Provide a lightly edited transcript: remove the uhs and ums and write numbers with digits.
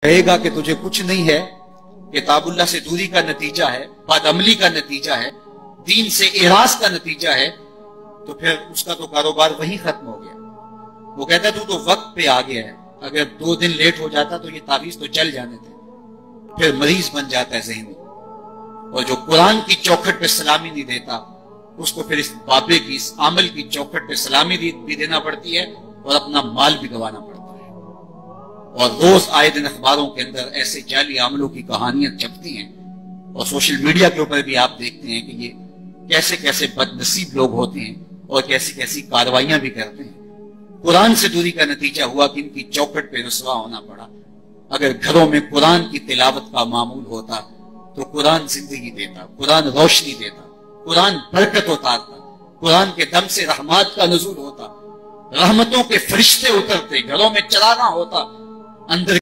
कहेगा कि तुझे कुछ नहीं है, किताबुल्लाह से दूरी का नतीजा है, बदअमली का नतीजा है, दीन से इराज का नतीजा है, तो फिर उसका तो कारोबार वहीं खत्म हो गया। वो कहता तू तो वक्त पे आ गया है, अगर 2 दिन लेट हो जाता तो ये तावीज तो चल जाने थे। फिर मरीज बन जाता है ज़हनी, और जो कुरान की चौखट पे सलामी नहीं देता उसको फिर इस बाबे की, इस आमल की चौखट पे सलामी भी देना पड़ती है और अपना माल भी गंवाना पड़ता है। और रोज आए दिन अखबारों के अंदर ऐसे जाली आमलों की कहानियां छपती हैं, और सोशल मीडिया के ऊपर भी आप देखते हैं कि ये कैसे कैसे बदनसीब लोग होते हैं और कैसी कैसी कार्रवाइयां भी करते हैं। कुरान से दूरी का नतीजा हुआ कि इनकी चौखट पे रुसवा होना पड़ा। अगर घरों में कुरान की तिलावत का मामूल होता तो कुरान जिंदगी देता, कुरान रोशनी देता, कुरान बरकत उतारता, कुरान के दम से रहमत का नुज़ूल होता, रहमतों के फरिश्ते उतरते, घरों में चलाना होता, अंदर